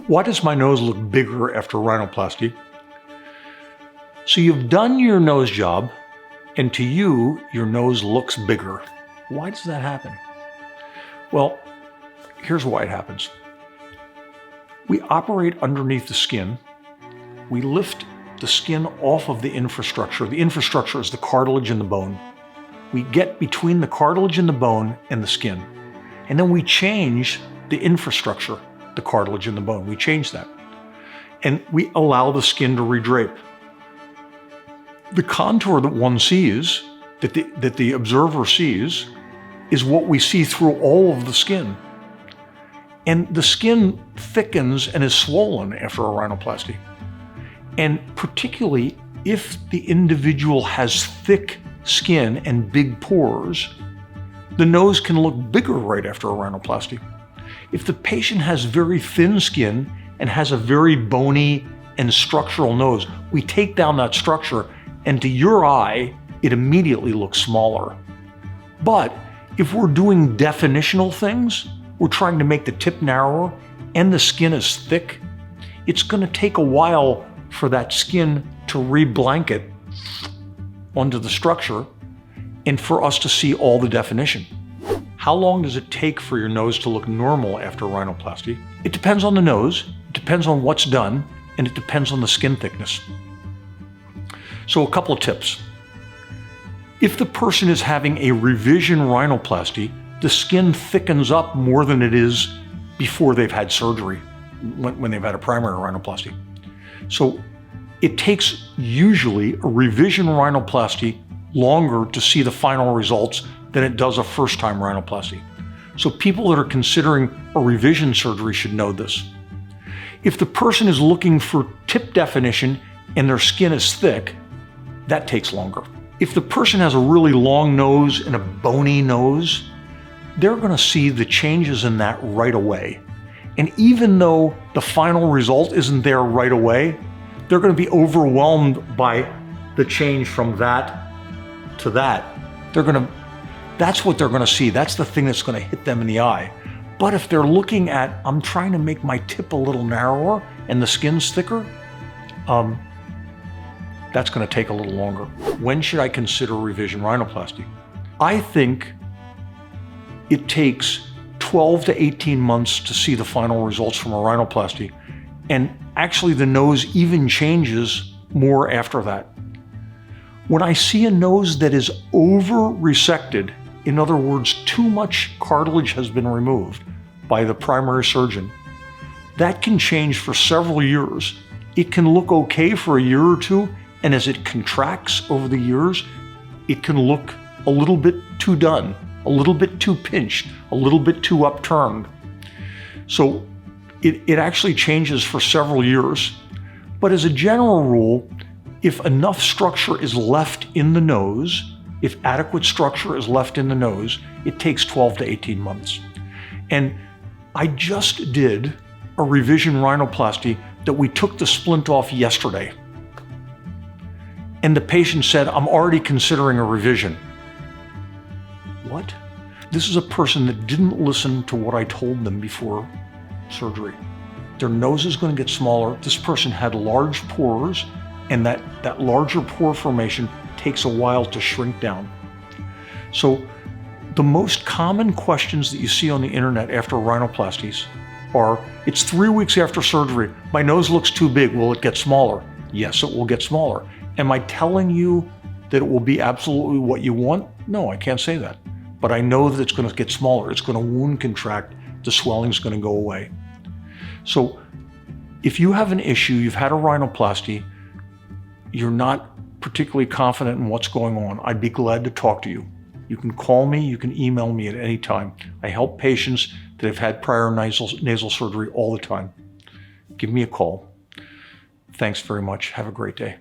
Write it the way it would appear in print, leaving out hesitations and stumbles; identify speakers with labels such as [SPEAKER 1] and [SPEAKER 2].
[SPEAKER 1] Why does my nose look bigger after rhinoplasty? So you've done your nose job, and to you, your nose looks bigger. Why does that happen? Well, here's why it happens. We operate underneath the skin. We lift the skin off of the infrastructure. The infrastructure is the cartilage and the bone. We get between the cartilage and the bone and the skin. And then we change the infrastructure, the cartilage and the bone. We change that. And we allow the skin to redrape. The contour that one sees, that the observer sees, is what we see through all of the skin. And the skin thickens and is swollen after a rhinoplasty. And particularly if the individual has thick skin and big pores, the nose can look bigger right after a rhinoplasty. If the patient has very thin skin and has a very bony and structural nose, we take down that structure, and to your eye, it immediately looks smaller. But if we're doing definitional things, we're trying to make the tip narrower and the skin is thick, it's going to take a while for that skin to re-blanket onto the structure and for us to see all the definition. How long does it take for your nose to look normal after rhinoplasty? It depends on the nose, it depends on what's done, and it depends on the skin thickness. So a couple of tips. If the person is having a revision rhinoplasty, the skin thickens up more than it is before they've had surgery, when they've had a primary rhinoplasty. So it takes usually a revision rhinoplasty longer to see the final results than it does a first-time rhinoplasty. So people that are considering a revision surgery should know this. If the person is looking for tip definition and their skin is thick, that takes longer. If the person has a really long nose and a bony nose, they're going to see the changes in that right away. And even though the final result isn't there right away, they're going to be overwhelmed by the change from that to that. That's what they're going to see. That's the thing that's going to hit them in the eye. But if they're looking at, I'm trying to make my tip a little narrower and the skin's thicker, that's going to take a little longer. When should I consider revision rhinoplasty? I think it takes 12 to 18 months to see the final results from a rhinoplasty. And actually the nose even changes more after that. When I see a nose that is over-resected, in other words, too much cartilage has been removed by the primary surgeon, that can change for several years. It can look okay for a year or two, and as it contracts over the years, it can look a little bit too done, a little bit too pinched, a little bit too upturned. So it actually changes for several years. But as a general rule, if enough structure is left in the nose, if adequate structure is left in the nose, it takes 12 to 18 months. And I just did a revision rhinoplasty that we took the splint off yesterday. And the patient said, I'm already considering a revision. What? This is a person that didn't listen to what I told them before surgery. Their nose is going to get smaller. This person had large pores, and that larger pore formation takes a while to shrink down. So the most common questions that you see on the internet after rhinoplasties are, it's 3 weeks after surgery, my nose looks too big, will it get smaller? Yes, it will get smaller. Am I telling you that it will be absolutely what you want? No, I can't say that. But I know that it's going to get smaller. It's going to wound contract. The swelling's going to go away. So if you have an issue, you've had a rhinoplasty, you're not particularly confident in what's going on, I'd be glad to talk to you. You can call me, you can email me at any time. I help patients that have had prior nasal surgery all the time. Give me a call. Thanks very much. Have a great day.